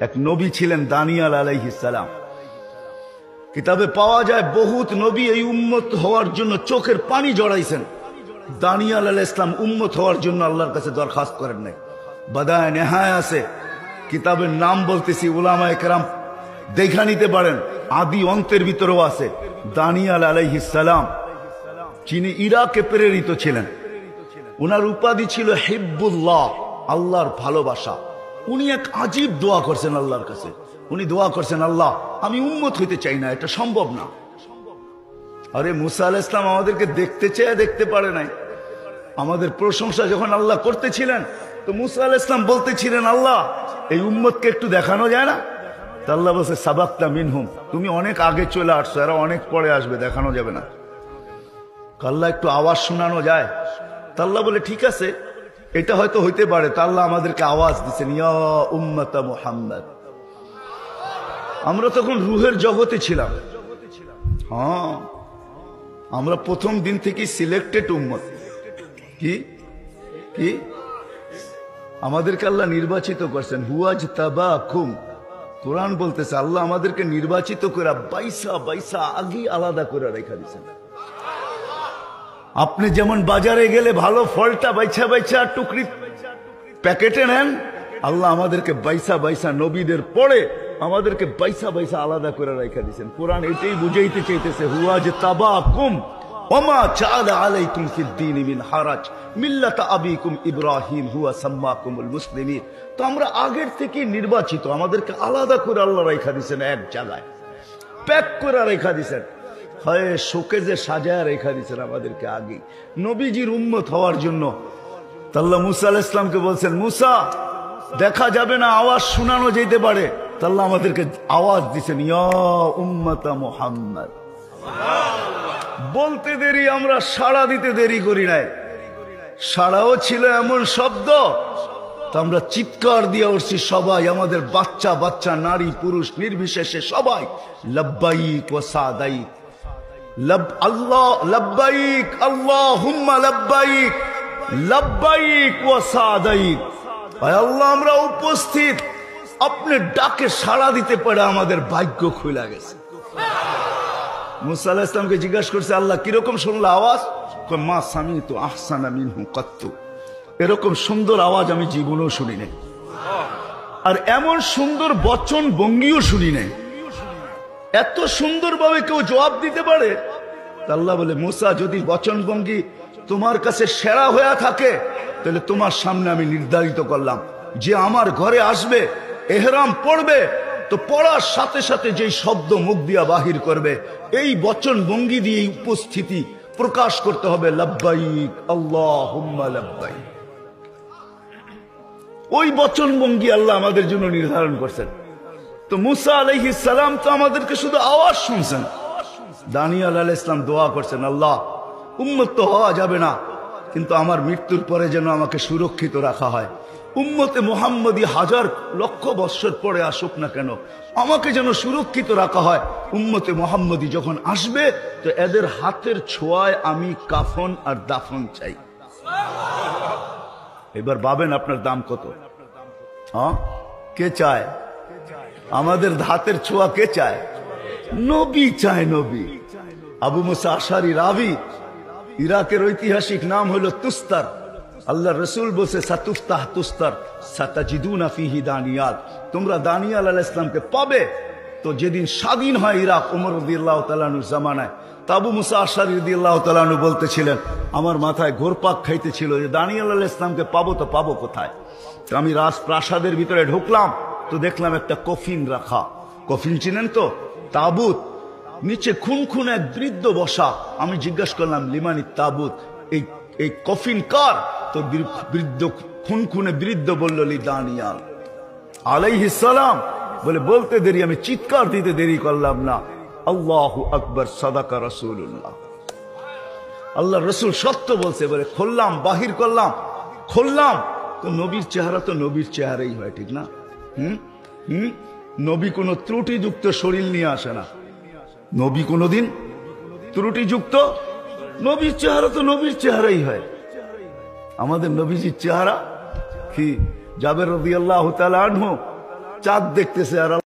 এক নবী ছিলেন দানিয়াল আলাইহিস সালাম। কিতাবে পাওয়া যায় বহুত নবী এই উম্মত হওয়ার জন্য চোখের পানি জড়াইছেন। দানিয়াল আলাইহিস সালাম উম্মত হওয়ার জন্য আল্লাহর কাছে দরখাস্ত করেন নাই। বাদায়ে নেহায়া আছে, কিতাবের নাম বলতেছি, উলামায়ে কেরাম দেখা নিতে পারেন, আদি অন্তের ভিতরেও আছে। দানিয়াল আলাইহিস সালাম যিনি ইরাকে প্রেরিত ছিলেন, উনার উপাধি ছিল হিব্বুল্লাহ, আল্লাহর ভালোবাসা। উনি এক আজীব দোয়া করছেন আল্লাহর কাছে। উনি দোয়া করছেন, আল্লাহ আমি উম্মত হইতে চাই না, এটা সম্ভব না। আরে মুসা আলাইহিস সালাম আমাদেরকে দেখতে চেয়ে দেখতে পারে নাই। আমাদের প্রশংসা যখন আল্লাহ করতেছিলেন, তো মুসা আলাইহিস সালাম বলতেছিলেন, আল্লাহ এই উম্মতকে একটু দেখানো যায় না? তা আল্লাহ বলছে, সাবাকতা মিনহুম, তুমি অনেক আগে চলে আসছো, এরা অনেক পরে আসবে, দেখানো যাবে না। আল্লাহ একটু আওয়াজ শোনানো যায়? তা আল্লাহ বলে, ঠিক আছে, এটা হয়তো হইতে পারে। তা আল্লাহ আমাদেরকে আওয়াজ দিচ্ছেন, ইয়া উম্মতা মুহাম্মদ। আমরা তখন রুহের জগতে ছিলাম। হ্যাঁ, আমরা প্রথম দিন থেকে সিলেক্টেড উম্মত। কি কি আমাদেরকে আল্লাহ নির্বাচিত করছেন, হুয়াজ তাবাকুম। কোরআন বলতেছে আল্লাহ আমাদেরকে নির্বাচিত করে বাইসা বাইসা আগে আলাদা করে রেখা দিয়েছেন। আপনি যেমন বাজারে গেলে ভালো ফলটা বাইছা বাইছা টুকরি প্যাকেটে নেন, আল্লাহ আমাদেরকে বাইসা বাইসা নবীদের পরে আমাদেরকে বাইসা বাইসা আলাদা করে রেখা দিয়েছেন। কোরআন এটাই বুঝাইতে চাইতেছে, হুয়াজ তাবাকুম ওমা জাআলা আলাইকুম ফিদ-দীন মিন হারাজ মিল্লাতা আবিকুম ইব্রাহিম হুয়া সাম্মাকুমুল মুসলিমিন। তো আমরা আগের থেকে নির্বাচিত, আমাদেরকে আলাদা করে আল্লাহ রেখা দিয়েছেন, এক জায়গায় প্যাক করে রেখা দিয়েছেন। হয় শোকেজে সাজায় রেখা দিয়েছেন আমাদেরকে আগে নবীজির উম্মত হওয়ার জন্য। আল্লাহ মুসা আলাইহিস সালামকে বলছেন, মুসা দেখা যাবে না, আওয়াজ শোনানো যেতে পারে। আল্লাহ আমাদেরকে আওয়াজ দিয়েছেন, ইয়া উম্মতা মুহাম্মদ। বলতে দেরি, আমরা সাড়া দিতে দেরি করি নাই। সাড়াও ছিল এমন শব্দ, তো আমরা চিৎকার দিয়ে উঠছি সবাই, আমাদের বাচ্চা বাচ্চা নারী পুরুষ নির্বিশেষে সবাই, লব্বাইক ওয়া সাদাইক, আল্লাহ লব্বাইক আল্লাহুম্মা লব্বাইক, লব্বাইক ওয়া সাদাইক। আল্লাহ আমরা উপস্থিত, আপনি ডাকে সাড়া দিতে পারে আমাদের ভাগ্য খুলে গেছে। মুসা আলাইহিস সালামকে জিজ্ঞাসা করছে, আল্লাহ কিরকম শুনলো আওয়াজ? মা সামিতু আহসানা মিনহু কাত্তু, এরকম সুন্দর আওয়াজ আমি জীবনেও শুনি নাই, আর এমন সুন্দর বচন ভঙ্গিও শুনি নাই। এত সুন্দরভাবে কেউ জবাব দিতে পারে? আল্লাহ বলে, মুসা যদি বচন ভঙ্গি তোমার কাছে সেরা হয়ে থাকে, তাহলে তোমার সামনে আমি নির্ধারিত করলাম, যে আমার ঘরে আসবে এহরাম পড়বে, তো পড়ার সাথে সাথে যেই শব্দ মুখ দিয়া বাহির করবে, এই বচন ভঙ্গি দিয়ে উপস্থিতি প্রকাশ করতে হবে, লব্বাইক আল্লাহুম্মা লব্বাইক। ওই বচন ভঙ্গি আল্লাহ আমাদের জন্য নির্ধারণ করছেন। তো মুসা আলাইহিস সালাম তো আমাদেরকে শুধু আওয়াজ শুনছেন। দানিয়াল আলাইহিস সালাম দোয়া করছেন, আল্লাহ উম্মত তো হওয়া যাবে না, কিন্তু আমার মৃত্যুর পরে যেন আমাকে সুরক্ষিত রাখা হয়। উম্মতে মুহাম্মদী হাজার লক্ষ বৎসর পরে আসুক না কেন, আমাকে যেন সুরক্ষিত রাখা হয়। উম্মতে মুহাম্মদী যখন আসবে, তো এদের হাতের ছোঁয়ায় আমি কাফন আর দাফন চাই। এবার ভাবেন আপনার দাম কত? হ্যাঁ, কে চায়? আমাদের হাতের ছোঁয়া কে চায়? নবী চায়, নবী। আবু মুসা আশারী রাবি, ইরাকের ঐতিহাসিক নাম হলো তুস্তার। আল্লাহ রসুল বলছে, সাতুফতাহ তুস্তার সাতাজিদুনা ফিহি দানিয়াল, তোমরা দানিয়াল আলাইহিস সালামকে পাবে। তো যেদিন স্বাধীন হয় ইরাক ওমর রাদিয়াল্লাহু তাআলা আনহুর জামানায়, আবু মুসা আশারী রাদিয়াল্লাহু তাআলা আনহু বলতেছিলেন, আমার মাথায় ঘোরপাক খাইতেছিল যে দানিয়াল আলাইহিস সালামকে পাবো তো পাবো কোথায়। তো আমি রাজপ্রাসাদের ভিতরে ঢুকলাম, তো দেখলাম একটা কফিন রাখা। কফিন চিনেন তো? তাবুত, নিচে খুন খুন এক বৃদ্ধ বসা। আমি জিজ্ঞাসা করলাম, লিমানি তাবুত, এই কফিন কার? তো বৃদ্ধ খুন খুনে বৃদ্ধ বলল, লি দানিয়াল আলাইহিস সালাম। বলে বলতে দেরি, আমি চিৎকার দিতে দেরি করলাম না, আল্লাহু আকবার, সাদাকা রাসূলুল্লাহ, আল্লাহ রসুল সত্য বলছে। বলে খুললাম, বাহির করলাম, খুললাম, তো নবীর চেহারা তো নবীর চেহারাই হয়, ঠিক না? নবী কোনো ত্রুটিযুক্ত শরীর নিয়ে আসে না। নবী কোনোদিন ত্রুটিযুক্ত, নবীর চেহারা তো নবীর চেহারাই হয়। আমাদের নবীজির চেহারা কি? জাবের রাদিয়াল্লাহু তাআলা আনহু চাঁদ দেখতেছে আর